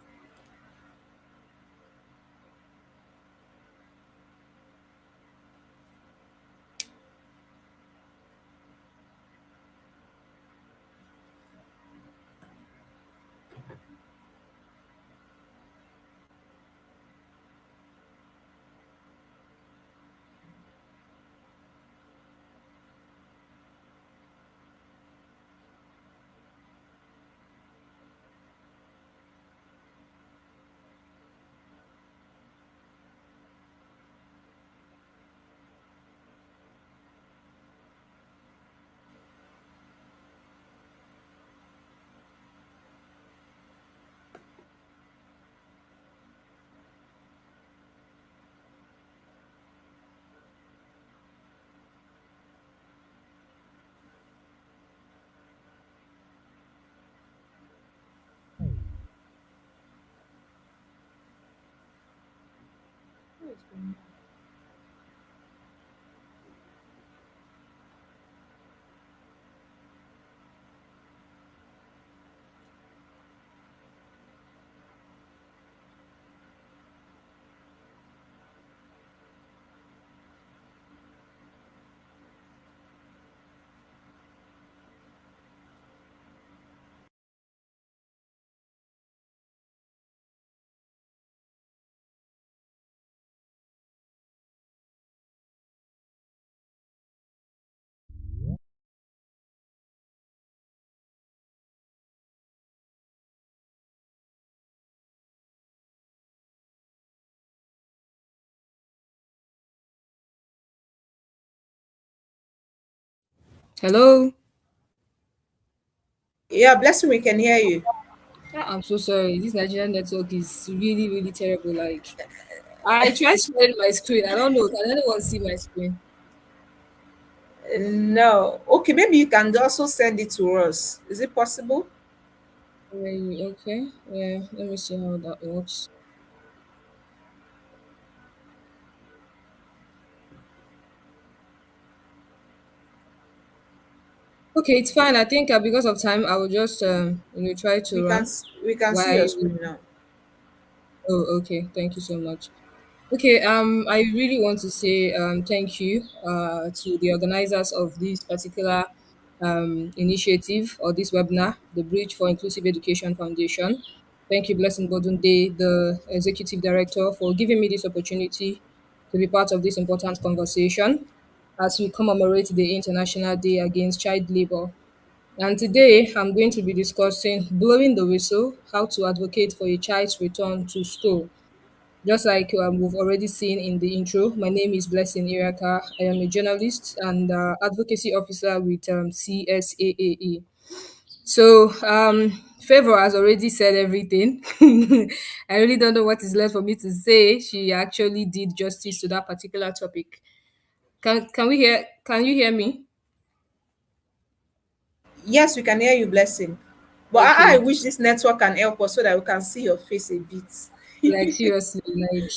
Hello. Yeah, blessing, we can hear you. Ah, I'm so sorry. This Nigerian network is really, really terrible. Like, I tried sharing my screen. I don't know. Can anyone see my screen? No. Okay, maybe you can also send it to us. Is it possible? Okay. Yeah. Let me see how that works. Okay, it's fine. I think because of time, I will just try to run. We can see Why? your screen now. Oh, okay. Thank you so much. Okay, I really want to say thank you to the organizers of this particular initiative or this webinar, the Bridge for Inclusive Education Foundation. Thank you, Blessing Bodunde, the executive director, for giving me this opportunity to be part of this important conversation as we commemorate the International Day Against Child Labor. And today I'm going to be discussing blowing the whistle, how to advocate for a child's return to school. Just like we've already seen in the intro, my name is Blessing Iraka. I am a journalist and advocacy officer with CSAAE. So, Favor has already said everything. I really don't know what is left for me to say. She actually did justice to that particular topic. Can you hear me? Yes, we can hear you, blessing. But I Okay. wish this network can help us so that we can see your face a Like bit. seriously, like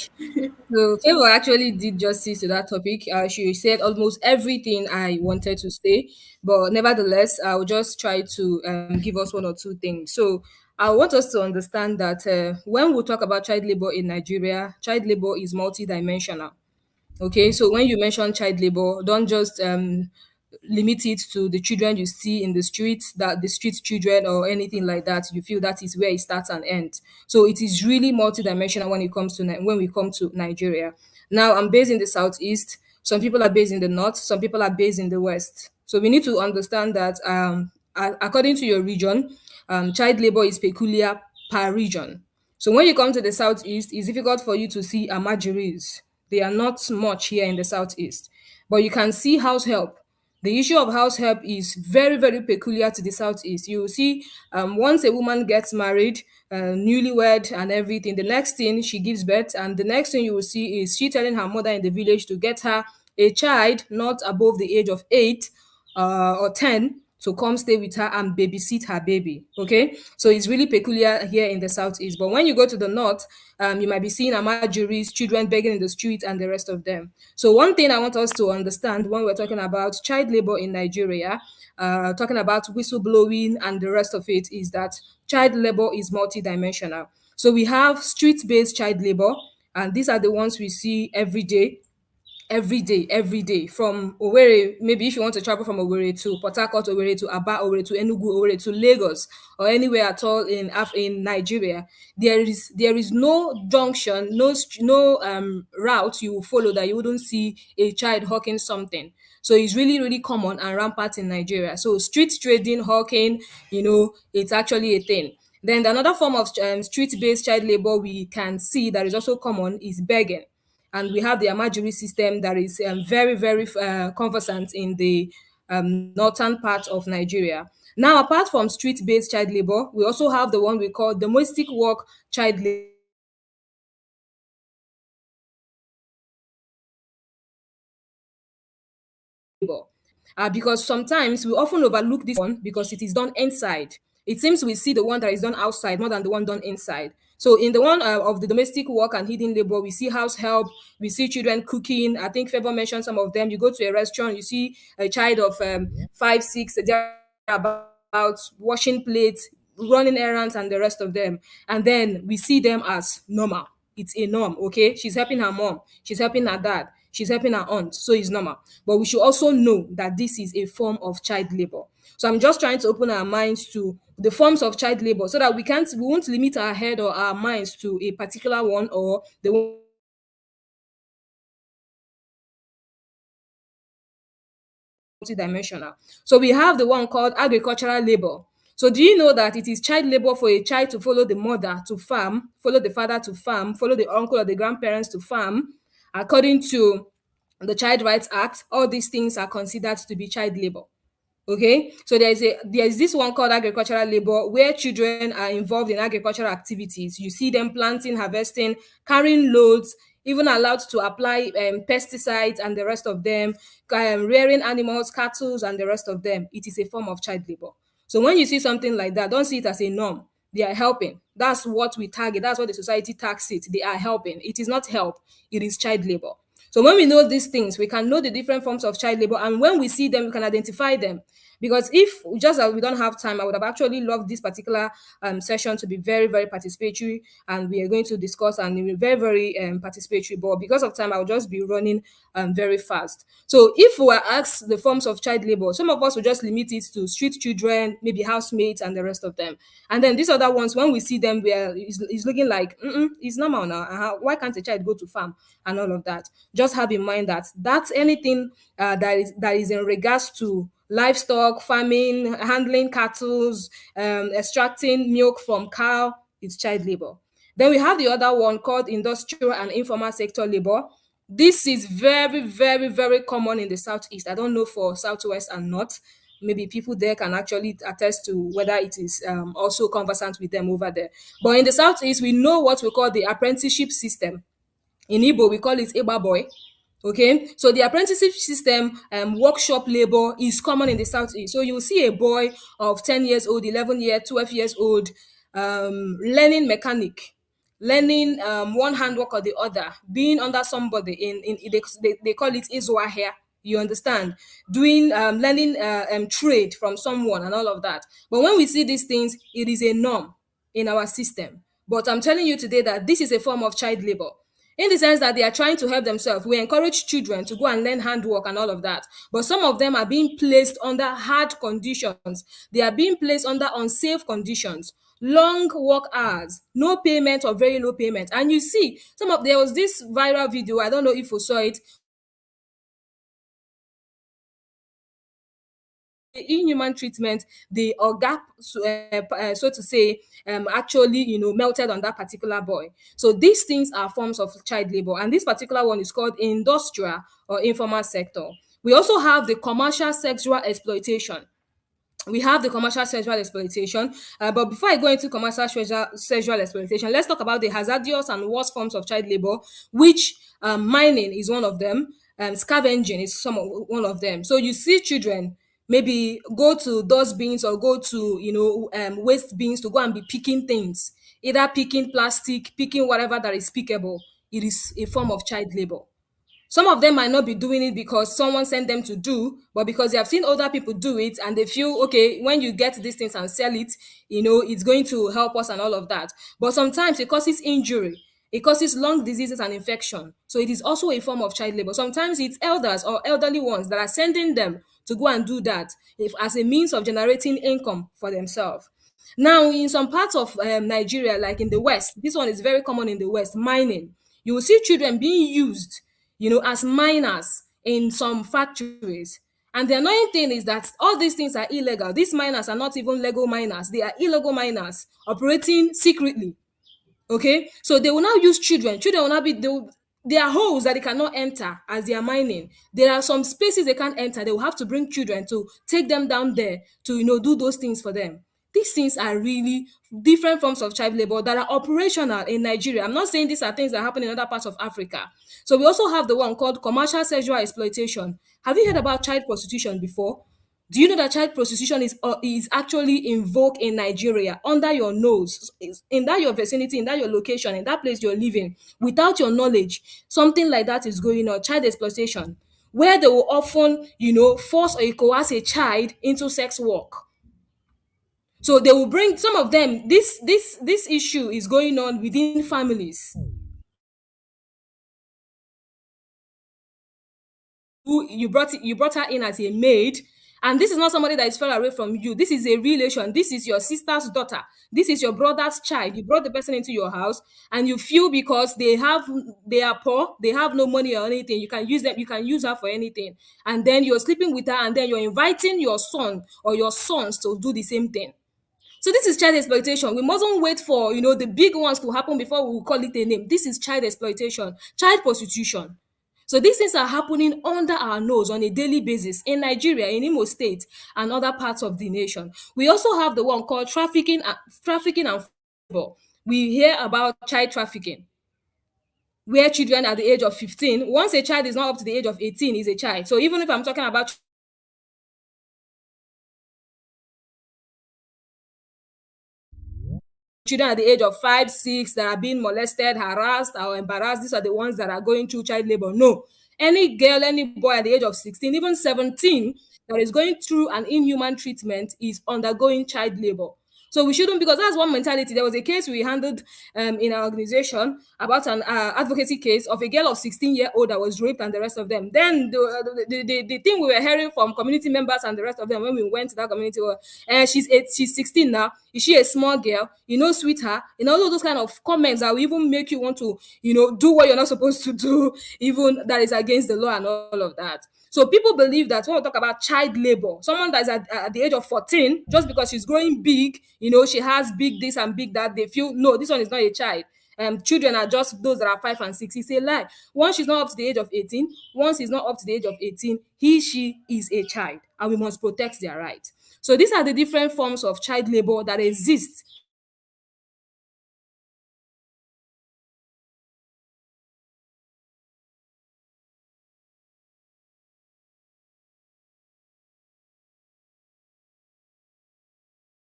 so Favor actually did justice to that topic. She said almost everything I wanted to say, but nevertheless, I'll just try to give us one or two things. So I want us to understand that when we talk about child labor in Nigeria, child labor is multidimensional. Okay, so when you mention child labor, don't just limit it to the children you see in the streets, that the street children or anything like that. You feel that is where it starts and ends. So it is really multidimensional when it comes to when we come to Nigeria. Now I'm based in the southeast. Some people are based in the north. Some people are based in the west. So we need to understand that according to your region, child labor is peculiar per region. So when you come to the southeast, it's difficult for you to see amajiris. They are not much here in the southeast, but you can see house help. The issue of house help is very, very peculiar to the southeast. You will see once a woman gets married, newlywed and everything, the next thing she gives birth, and the next thing you will see is she telling her mother in the village to get her a child not above the age of 8 or 10 to come stay with her and babysit her baby. Okay, so it's really peculiar here in the southeast. But when you go to the north, you might be seeing amajuris, children begging in the streets, and the rest of them. So one thing I want us to understand when we're talking about child labor in Nigeria, talking about whistleblowing and the rest of it, is that child labor is multidimensional. So we have street-based child labor, and these are the ones we see every day from Owerri. Maybe if you want to travel from Owerri to Port Harcourt, Owerri to Aba, Owerri to Enugu, Owerri to Lagos, or anywhere at all in in Nigeria, there is no junction, no route you will follow that you wouldn't see a child hawking something. So it's really, really common and rampant in Nigeria. So street trading, hawking, it's actually a thing. Then another form of street-based child labor we can see that is also common is begging, and we have the Amajiri system that is very, very conversant in the northern part of Nigeria. Now, apart from street-based child labor, we also have the one we call domestic work child labor. Because sometimes we often overlook this one because it is done inside. It seems we see the one that is done outside more than the one done inside. So in the one of the domestic work and hidden labor, we see house help, we see children cooking. I think Favor mentioned some of them. You go to a restaurant, you see a child of 5, 6, thereabouts, washing plates, running errands, and the rest of them. And then we see them as normal. It's a norm, okay? She's helping her mom, she's helping her dad, she's helping her aunt, so it's normal. But we should also know that this is a form of child labor. So I'm just trying to open our minds to the forms of child labor so that we won't limit our head or our minds to a particular one, or the one we see as multidimensional. So we have the one called agricultural labor. So do you know that it is child labor for a child to follow the mother to farm, follow the father to farm, follow the uncle or the grandparents to farm? According to the Child Rights Act, all these things are considered to be child labor. Okay, so there's this one called agricultural labor, where children are involved in agricultural activities. You see them planting, harvesting, carrying loads, even allowed to apply pesticides and the rest of them, rearing animals, cattle, and the rest of them. It is a form of child labor. So when you see something like that, don't see it as a norm. They are helping. That's what we target. That's what the society tags it. They are helping. It is not help. It is child labor. So when we know these things, we can know the different forms of child labor, and when we see them, we can identify them. Because if just as we don't have time, I would have actually loved this particular session to be very, very participatory, and we are going to discuss and it will be very, very participatory. But because of time, I'll just be running very fast. So if we are asked the forms of child labor, some of us will just limit it to street children, maybe housemates, and the rest of them. And then these other ones, when we see them, it's looking like it's normal now. Why can't a child go to farm and all of that? Just have in mind that that's anything that is in regards to livestock, farming, handling cattle, extracting milk from cow, it's child labor. Then we have the other one called industrial and informal sector labor. This is very, very, very common in the southeast. I don't know for southwest and north. Maybe people there can actually attest to whether it is also conversant with them over there. But in the southeast, we know what we call the apprenticeship system. In Igbo, we call it Eba boy. Okay, so the apprenticeship system, workshop labor is common in the southeast. So you will see a boy of 10 years old, 11 years, 12 years old, learning mechanic, learning one handwork or the other, being under somebody they call it Izwa here. You understand? Doing learning trade from someone and all of that. But when we see these things, it is a norm in our system. But I'm telling you today that this is a form of child labor, in the sense that they are trying to help themselves. We encourage children to go and learn handwork and all of that. But some of them are being placed under hard conditions. They are being placed under unsafe conditions, long work hours, no payment or very low payment. And you see, there was this viral video, I don't know if you saw it, the inhuman treatment the oga so to say actually melted on that particular boy. So these things are forms of child labor, and this particular one is called industrial or informal sector. We also have the commercial sexual exploitation. We have the commercial sexual exploitation. But before I go into commercial sexual exploitation, let's talk about the hazardous and worst forms of child labor, which mining is one of them. Scavenging is one of them. So you see children maybe go to dustbins or go to waste bins to go and be picking things, either picking plastic, picking whatever that is pickable. It is a form of child labor. Some of them might not be doing it because someone sent them to do, but because they have seen other people do it and they feel, okay, when you get these things and sell it, it's going to help us and all of that. But sometimes it causes injury. It causes lung diseases and infection. So it is also a form of child labor. Sometimes it's elders or elderly ones that are sending them to go and do that as a means of generating income for themselves. Now, in some parts of Nigeria, like in the West, this one is very common in the West, mining. You will see children being used, as miners in some factories. And the annoying thing is that all these things are illegal. These miners are not even legal miners. They are illegal miners operating secretly. Okay, so they will now use children. Children will now there are holes that they cannot enter as they are mining. There are some spaces they can't enter. They will have to bring children to take them down there to do those things for them. These things are really different forms of child labor that are operational in Nigeria. I'm not saying these are things that happen in other parts of Africa. So we also have the one called commercial sexual exploitation. Have you heard about child prostitution before? Do you know that child prostitution is actually invoked in Nigeria under your nose, in that your vicinity, in that your location, in that place you're living, without your knowledge? Something like that is going on. Child exploitation, where they will often, force or coerce a child into sex work. So they will bring some of them. This issue is going on within families. Who you brought her in as a maid, and this is not somebody that is far away from you. This is a relation. This is your sister's daughter. This is your brother's child. You brought the person into your house, and you feel because they are poor, they have no money or anything, you can use them, you can use her for anything, and then you're sleeping with her, and then you're inviting your son or your sons to do the same thing. So this is child exploitation. We mustn't wait for the big ones to happen before we will call it a name. This is child exploitation, child prostitution. So these things are happening under our nose on a daily basis in Nigeria, in Imo State, and other parts of the nation. We also have the one called trafficking and labor. We hear about child trafficking, where children at the age of 15, once a child is not up to the age of 18, is a child. So even if I'm talking about children at the age of 5, 6 that are being molested, harassed, or embarrassed, these are the ones that are going through child labor. No. Any girl, any boy at the age of 16, even 17, that is going through an inhuman treatment is undergoing child labor. So we shouldn't, because that's one mentality. There was a case we handled in our organization about an advocacy case of a girl of 16-year-old that was raped and the rest of them. Then the thing we were hearing from community members and the rest of them when we went to that community was, she's 16 now. Is she a small girl? Sweetheart. All of those kind of comments that will even make you want to, do what you're not supposed to do, even that is against the law and all of that. So people believe that when we talk about child labor, someone that is at the age of 14, just because she's growing big, she has big this and big that, they feel, no, this one is not a child. Children are just those that are 5 and 6. It's a lie. Once she's not up to the age of 18, once he's not up to the age of 18, she is a child, and we must protect their rights. So these are the different forms of child labor that exist.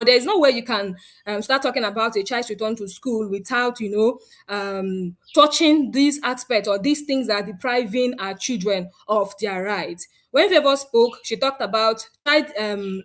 There's no way you can start talking about a child's return to school without, touching these aspects or these things that are depriving our children of their rights. When Favor spoke, she talked about child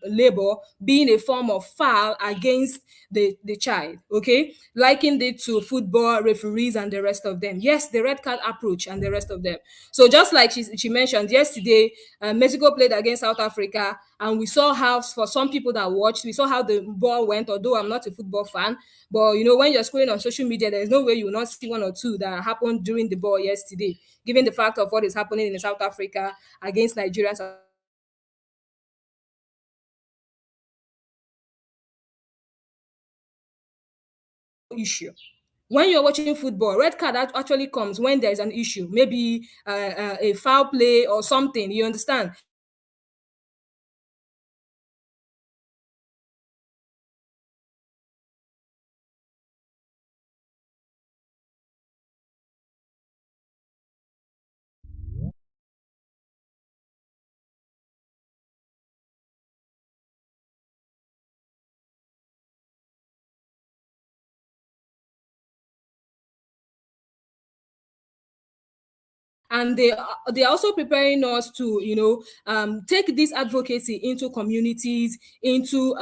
labor being a form of foul against the child, okay? Likened it to football referees and the rest of them. Yes, the red card approach and the rest of them. So just like she mentioned yesterday, Mexico played against South Africa, and we saw how, for some people that watched, we saw how the ball went, although I'm not a football fan. But, when you're scrolling on social media, there's no way you will not see one or two that happened during the ball yesterday, given the fact of what is happening in South Africa against Nigeria issue. When you're watching football, red card actually comes when there's an issue, maybe a foul play or something, you understand? And they are also preparing us to take this advocacy into communities, into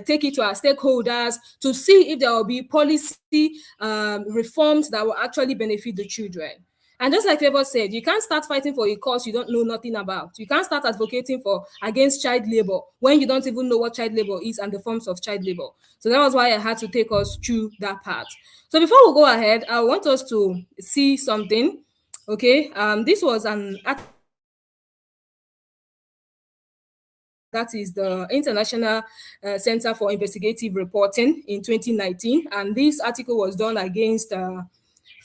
take it to our stakeholders to see if there will be policy reforms that will actually benefit the children. And just like Favor said, you can't start fighting for a cause you don't know nothing about. You can't start advocating for against child labor when you don't even know what child labor is and the forms of child labor. So that was why I had to take us through that part. So before we go ahead, I want us to see something. Okay, this was an article that is the International Center for Investigative Reporting in 2019, and this article was done against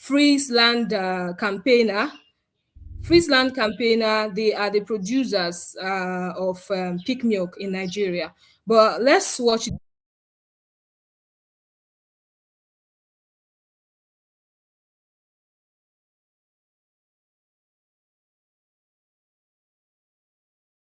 Friesland Campaigner. Friesland Campaigner, they are the producers of pig milk in Nigeria. But let's watch